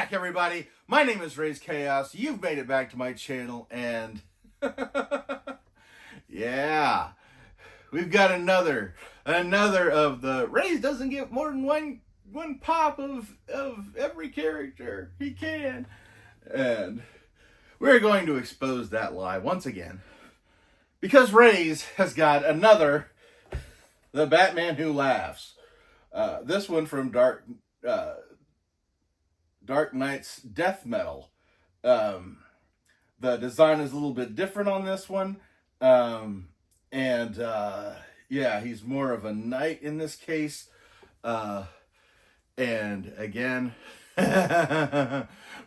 back, everybody. My name is Raze Chaos. You've made it back to my channel, and yeah, we've got another of the Raze doesn't get more than one pop of every character he can, and we're going to expose that lie once again because Raze has got another, the Batman Who Laughs. This one from Dark Knight's Death Metal. The design is a little bit different on this one. Yeah, he's more of a knight in this case. And again,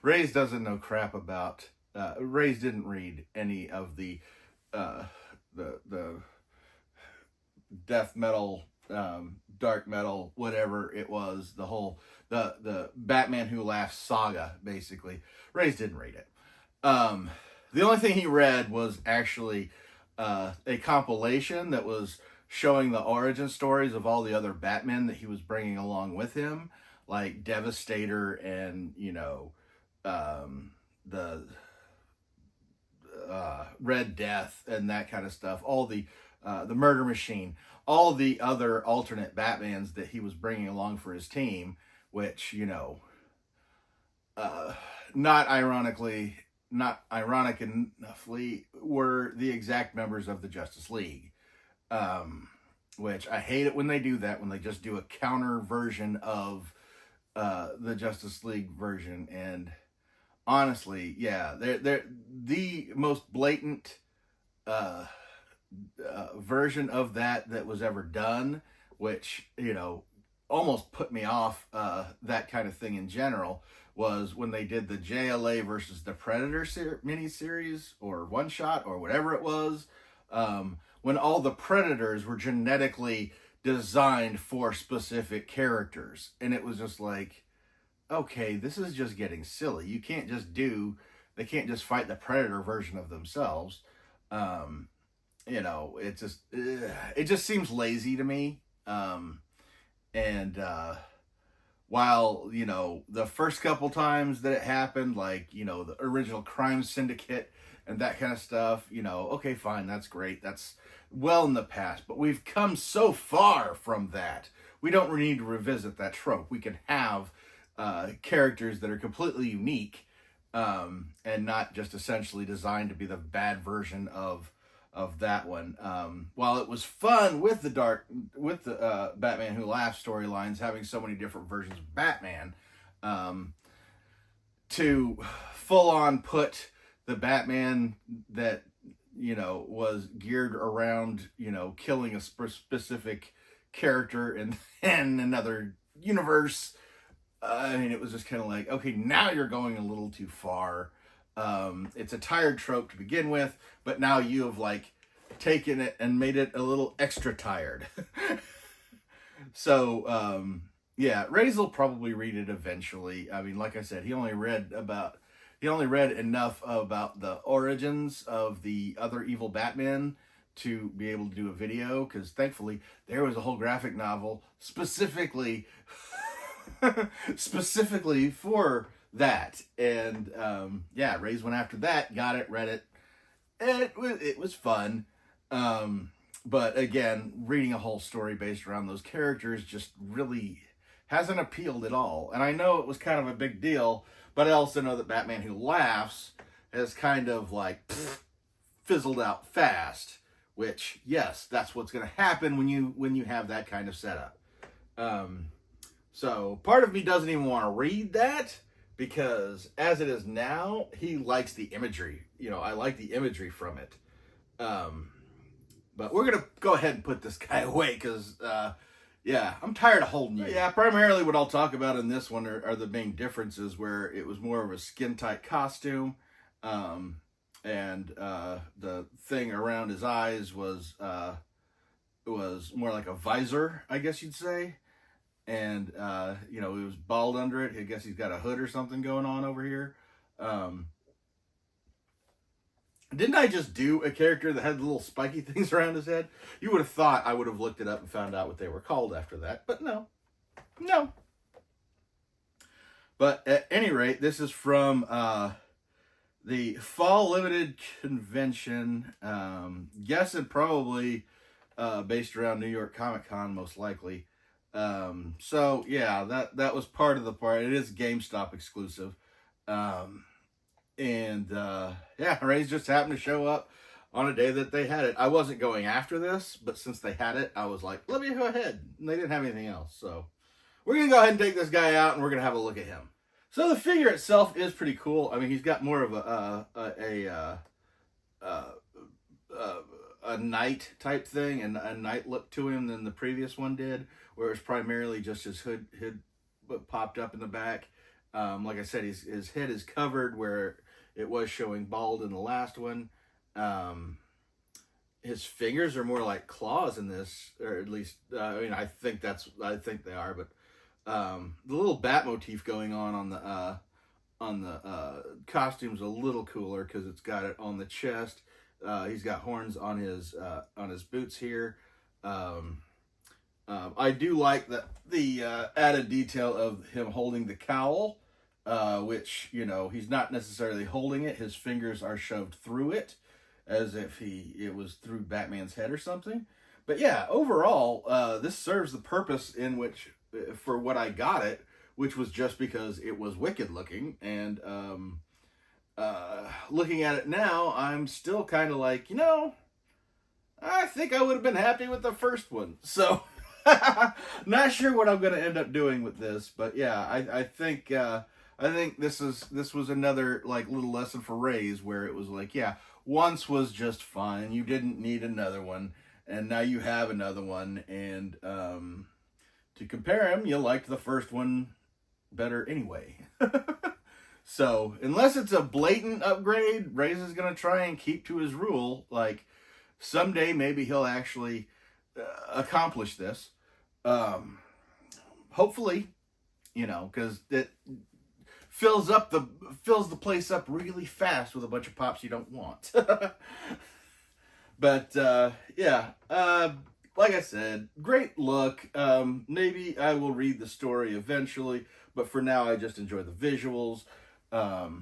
Raze doesn't know crap about, Raze didn't read any of the death metal, dark metal, whatever it was, the Batman Who Laughs saga, basically. Raze didn't read it. The only thing he read was actually a compilation that was showing the origin stories of all the other Batmen that he was bringing along with him, like Devastator and, you know, the Red Death and that kind of stuff, all the Murder Machine, all the other alternate Batmans that he was bringing along for his team, which, you know, not ironically enoughly, were the exact members of the Justice League. Which I hate it when they do that, when they just do a counter version of the Justice League version. And honestly, yeah, they're the most blatant version of that was ever done, which, you know, almost put me off that kind of thing in general, was when they did the JLA versus the Predator miniseries or one shot or whatever it was, when all the Predators were genetically designed for specific characters. And it was just like, okay, this is just getting silly. You can't just they can't just fight the Predator version of themselves. You know, it just seems lazy to me. While, you know, the first couple times that it happened, like, you know, the original Crime Syndicate and that kind of stuff, you know, okay, fine, that's great. That's well in the past. But we've come so far from that. We don't need to revisit that trope. We can have characters that are completely unique and not just essentially designed to be the bad version of that one. While it was fun with the Batman Who Laughs storylines, having so many different versions of Batman, to full on put the Batman that, you know, was geared around, you know, killing a specific character in another universe. I mean, it was just kind of like, okay, now you're going a little too far. It's a tired trope to begin with, but now you have, like, taken it and made it a little extra tired. So, yeah, Raze will probably read it eventually. I mean, like I said, he only read enough about the origins of the other evil Batman to be able to do a video, because thankfully there was a whole graphic novel specifically for that. And yeah, Raze went after that, got it, read it. It was fun. But again, reading a whole story based around those characters just really hasn't appealed at all. And I know it was kind of a big deal, but I also know that Batman Who Laughs has kind of like fizzled out fast, which, yes, that's what's going to happen when you have that kind of setup. So part of me doesn't even want to read that, because as it is now, he likes the imagery. You know, I like the imagery from it. But we're going to go ahead and put this guy away, because, yeah, I'm tired of holding you. Yeah, primarily what I'll talk about in this one are the main differences, where it was more of a skin-tight costume, and the thing around his eyes was more like a visor, I guess you'd say. And, you know, he was bald under it. I guess he's got a hood or something going on over here. Didn't I just do a character that had the little spiky things around his head? You would have thought I would have looked it up and found out what they were called after that, but no. But at any rate, this is from the Fall Limited Convention. Guessing probably based around New York Comic Con, most likely. So yeah, that was part of the part. It is GameStop exclusive. Yeah, Raze just happened to show up on a day that they had it. I wasn't going after this, but since they had it, I was like, let me go ahead. And they didn't have anything else, so we're gonna go ahead and take this guy out, and we're gonna have a look at him. So the figure itself is pretty cool. I mean, he's got more of a knight type thing and a knight look to him than the previous one did, where it's primarily just his hood popped up in the back. Like I said, his head is covered where it was showing bald in the last one. His fingers are more like claws in this, or at least I mean, I think they are, but the little bat motif going on the costume's a little cooler because it's got it on the chest. He's got horns on his boots here. I do like the added detail of him holding the cowl, which, you know, he's not necessarily holding it. His fingers are shoved through it as if it was through Batman's head or something. But yeah, overall, this serves the purpose in which, for what I got it, which was just because it was wicked looking. And looking at it now, I'm still kind of like, you know, I think I would have been happy with the first one. So not sure what I'm going to end up doing with this, but yeah, I think this was another like little lesson for Raze, where it was like, yeah, once was just fine. You didn't need another one, and now you have another one, and to compare them, you liked the first one better anyway. So unless it's a blatant upgrade, Raze is going to try and keep to his rule. Like, someday maybe he'll actually accomplish this. Hopefully, you know, because it fills the place up really fast with a bunch of pops you don't want. But yeah, like I said, great look. Maybe I will read the story eventually, but for now I just enjoy the visuals. Yeah,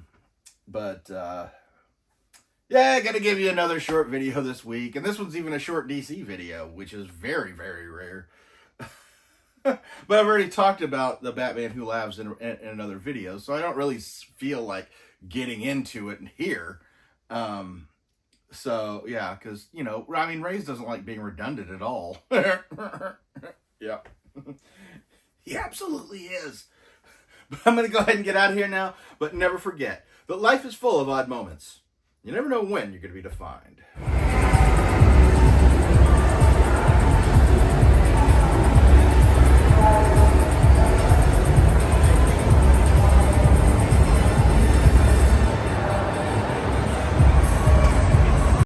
I gotta give you another short video this week, and this one's even a short DC video, which is very, very rare. But I've already talked about the Batman Who Laughs in another video, so I don't really feel like getting into it here. So yeah, because, you know, I mean, Raze doesn't like being redundant at all. Yeah, he absolutely is. But I'm going to go ahead and get out of here now, but never forget that life is full of odd moments. You never know when you're going to be defined.